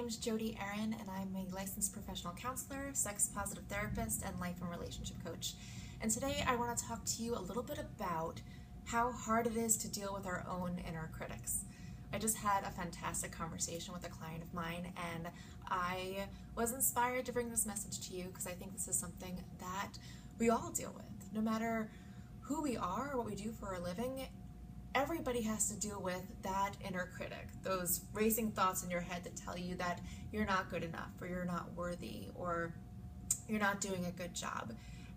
name's Jody Aaron, and I'm a licensed professional counselor, sex-positive therapist, and life and relationship coach. And today I want to talk to you a little bit about how hard it is to deal with our own inner critics. I just had a fantastic conversation with a client of mine, and I was inspired to bring this message to you because I think this is something that we all deal with. No matter who we are or what we do for a living, everybody has to deal with that inner critic, those racing thoughts in your head that tell you that you're not good enough, or you're not worthy, or you're not doing a good job.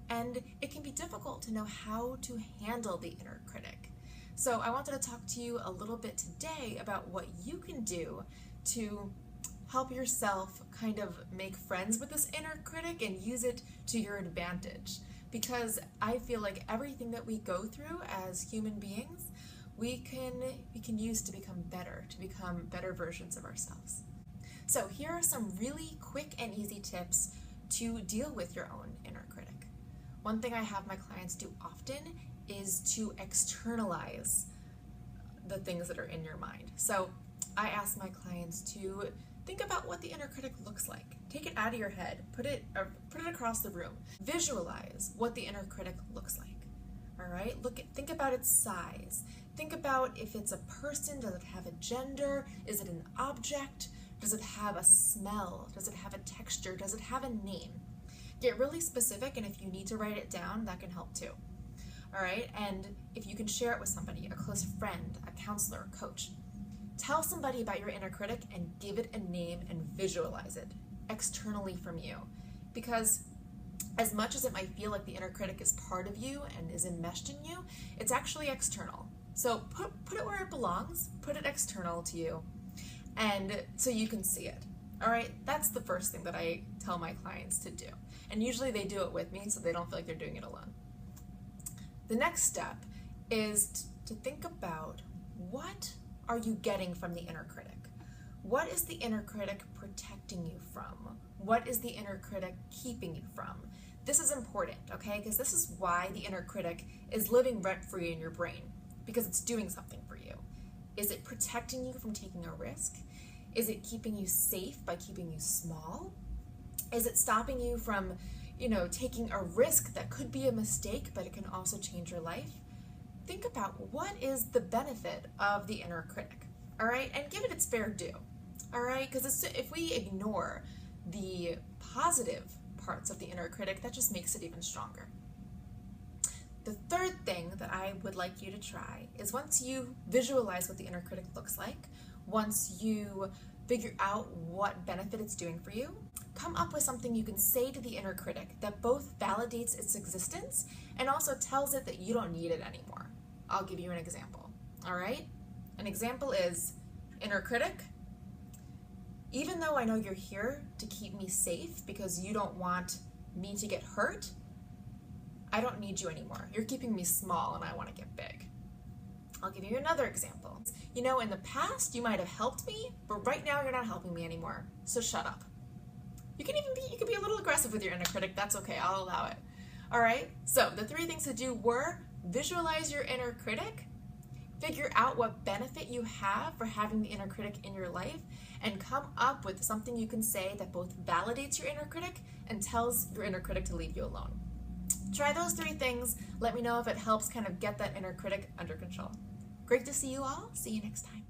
And it can be difficult to know how to handle the inner critic. So I wanted to talk to you a little bit today about what you can do to help yourself kind of make friends with this inner critic and use it to your advantage. Because I feel like everything that we go through as human beings, we can use to become better versions of ourselves. So here are some really quick and easy tips to deal with your own inner critic. One thing I have my clients do often is to externalize the things that are in your mind. So I ask my clients to think about what the inner critic looks like. Take it out of your head, put it across the room. Visualize what the inner critic looks like. All right, think about its size. Think about if it's a person. Does it have a gender? Is it an object? Does it have a smell? Does it have a texture? Does it have a name? Get really specific, and if you need to write it down, that can help too. All right, and if you can share it with somebody, a close friend, a counselor, a coach, tell somebody about your inner critic and give it a name and visualize it externally from you. Because as much as it might feel like the inner critic is part of you and is enmeshed in you, it's actually external. So put it where it belongs, put it external to you, and so you can see it. All right, that's the first thing that I tell my clients to do. And usually they do it with me so they don't feel like they're doing it alone. The next step is to think about, what are you getting from the inner critic? What is the inner critic protecting you from? What is the inner critic keeping you from? This is important, okay? Because this is why the inner critic is living rent-free in your brain, because it's doing something for you. Is it protecting you from taking a risk? Is it keeping you safe by keeping you small? Is it stopping you from, taking a risk that could be a mistake, but it can also change your life? Think about what is the benefit of the inner critic, all right? And give it its fair due, all right? Because if we ignore the positive parts of the inner critic, that just makes it even stronger. The third thing that I would like you to try is, once you visualize what the inner critic looks like, once you figure out what benefit it's doing for you, come up with something you can say to the inner critic that both validates its existence and also tells it that you don't need it anymore. I'll give you an example, all right? An example is, inner critic, even though I know you're here to keep me safe because you don't want me to get hurt, I don't need you anymore. You're keeping me small and I want to get big. I'll give you another example. In the past you might have helped me, but right now you're not helping me anymore, so shut up. You can be a little aggressive with your inner critic. That's okay, I'll allow it. All right, so the 3 things to do were: visualize your inner critic, figure out what benefit you have for having the inner critic in your life, and come up with something you can say that both validates your inner critic and tells your inner critic to leave you alone. Try those 3 things. Let me know if it helps kind of get that inner critic under control. Great to see you all. See you next time.